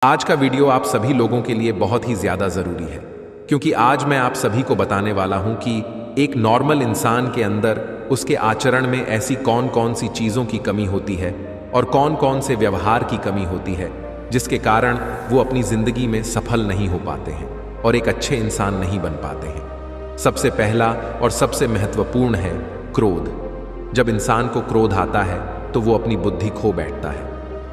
आज का वीडियो आप सभी लोगों के लिए बहुत ही ज्यादा जरूरी है, क्योंकि आज मैं आप सभी को बताने वाला हूं कि एक नॉर्मल इंसान के अंदर उसके आचरण में ऐसी कौन कौन सी चीजों की कमी होती है और कौन कौन से व्यवहार की कमी होती है जिसके कारण वो अपनी जिंदगी में सफल नहीं हो पाते हैं और एक अच्छे इंसान नहीं बन पाते हैं। सबसे पहला और सबसे महत्वपूर्ण है क्रोध। जब इंसान को क्रोध आता है तो वो अपनी बुद्धि खो बैठता है।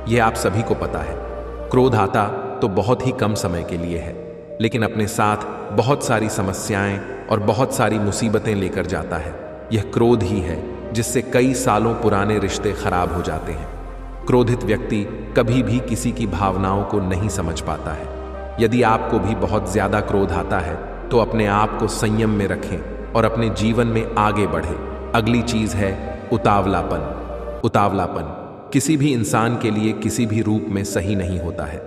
यह आप सभी को पता है। क्रोध आता तो बहुत ही कम समय के लिए है, लेकिन अपने साथ बहुत सारी समस्याएं और बहुत सारी मुसीबतें लेकर जाता है। यह क्रोध ही है जिससे कई सालों पुराने रिश्ते खराब हो जाते हैं। क्रोधित व्यक्ति कभी भी किसी की भावनाओं को नहीं समझ पाता है। यदि आपको भी बहुत ज्यादा क्रोध आता है तो अपने आप को संयम में रखें और अपने जीवन में आगे बढ़ें। अगली चीज है उतावलापन। उतावलापन किसी भी इंसान के लिए किसी भी रूप में सही नहीं होता है।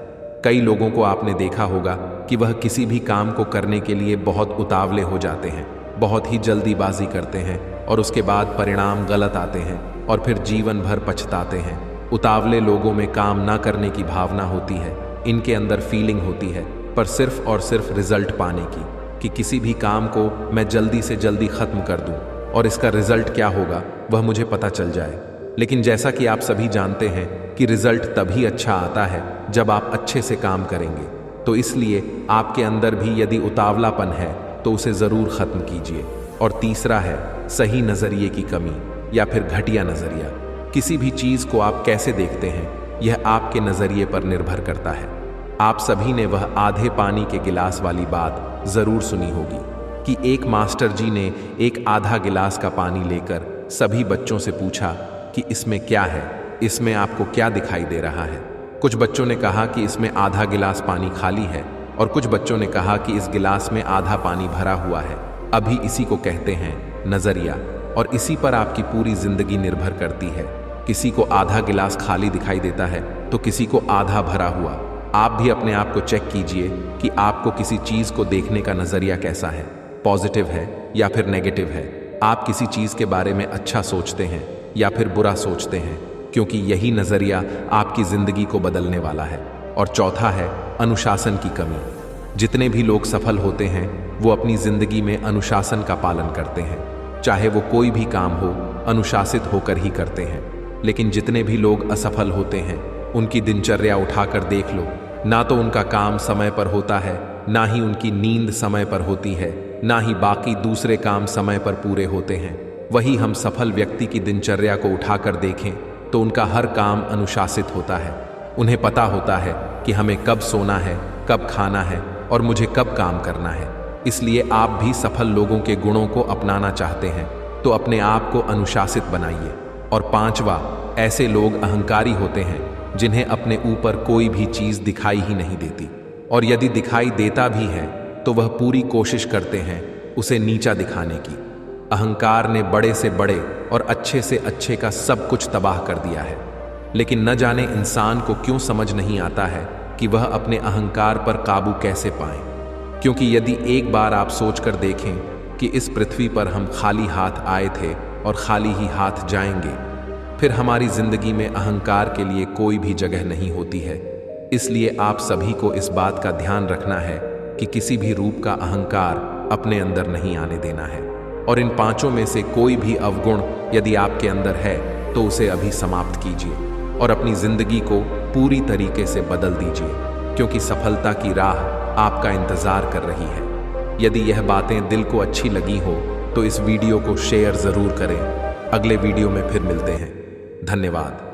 कई लोगों को आपने देखा होगा कि वह किसी भी काम को करने के लिए बहुत उतावले हो जाते हैं, बहुत ही जल्दीबाजी करते हैं और उसके बाद परिणाम गलत आते हैं और फिर जीवन भर पछताते हैं। उतावले लोगों में काम ना करने की भावना होती है, इनके अंदर फीलिंग होती है पर सिर्फ और सिर्फ रिजल्ट पाने की, कि किसी भी काम को मैं जल्दी से जल्दी खत्म कर दूं और इसका रिजल्ट क्या होगा वह मुझे पता चल जाए। लेकिन जैसा कि आप सभी जानते हैं कि रिजल्ट तभी अच्छा आता है जब आप अच्छे से काम करेंगे। तो इसलिए आपके अंदर भी यदि उतावलापन है तो उसे जरूर खत्म कीजिए। और तीसरा है सही नजरिए की कमी या फिर घटिया नजरिया। किसी भी चीज को आप कैसे देखते हैं यह आपके नजरिए पर निर्भर करता है। आप सभी ने वह आधे पानी के गिलास वाली बात जरूर सुनी होगी कि एक मास्टर जी ने एक आधा गिलास का पानी लेकर सभी बच्चों से पूछा कि इसमें क्या है, इसमें आपको क्या दिखाई दे रहा है। कुछ बच्चों ने कहा कि इसमें आधा गिलास पानी खाली है और कुछ बच्चों ने कहा कि इस गिलास में आधा पानी भरा हुआ है। अभी इसी को कहते हैं नजरिया, और इसी पर आपकी पूरी जिंदगी निर्भर करती है। किसी को आधा गिलास खाली दिखाई देता है तो किसी को आधा भरा हुआ। आप भी अपने आप को चेक कीजिए कि आपको किसी चीज को देखने का नजरिया कैसा है, पॉजिटिव है या फिर नेगेटिव है। आप किसी चीज के बारे में अच्छा सोचते हैं या फिर बुरा सोचते हैं, क्योंकि यही नजरिया आपकी जिंदगी को बदलने वाला है। और चौथा है अनुशासन की कमी। जितने भी लोग सफल होते हैं वो अपनी जिंदगी में अनुशासन का पालन करते हैं। चाहे वो कोई भी काम हो, अनुशासित होकर ही करते हैं। लेकिन जितने भी लोग असफल होते हैं उनकी दिनचर्या उठाकर देख लो, ना तो उनका काम समय पर होता है, ना ही उनकी नींद समय पर होती है, ना ही बाकी दूसरे काम समय पर पूरे होते हैं। वही हम सफल व्यक्ति की दिनचर्या को उठाकर देखें तो उनका हर काम अनुशासित होता है। उन्हें पता होता है कि हमें कब सोना है, कब खाना है और मुझे कब काम करना है। इसलिए आप भी सफल लोगों के गुणों को अपनाना चाहते हैं तो अपने आप को अनुशासित बनाइए। और पांचवा, ऐसे लोग अहंकारी होते हैं जिन्हें अपने ऊपर कोई भी चीज दिखाई ही नहीं देती, और यदि दिखाई देता भी है तो वह पूरी कोशिश करते हैं उसे नीचा दिखाने की। अहंकार ने बड़े से बड़े और अच्छे से अच्छे का सब कुछ तबाह कर दिया है। लेकिन न जाने इंसान को क्यों समझ नहीं आता है कि वह अपने अहंकार पर काबू कैसे पाए। क्योंकि यदि एक बार आप सोचकर देखें कि इस पृथ्वी पर हम खाली हाथ आए थे और खाली ही हाथ जाएंगे, फिर हमारी जिंदगी में अहंकार के लिए कोई भी जगह नहीं होती है। इसलिए आप सभी को इस बात का ध्यान रखना है कि किसी भी रूप का अहंकार अपने अंदर नहीं आने देना है। और इन पांचों में से कोई भी अवगुण यदि आपके अंदर है तो उसे अभी समाप्त कीजिए और अपनी जिंदगी को पूरी तरीके से बदल दीजिए, क्योंकि सफलता की राह आपका इंतजार कर रही है। यदि यह बातें दिल को अच्छी लगी हो तो इस वीडियो को शेयर जरूर करें। अगले वीडियो में फिर मिलते हैं। धन्यवाद।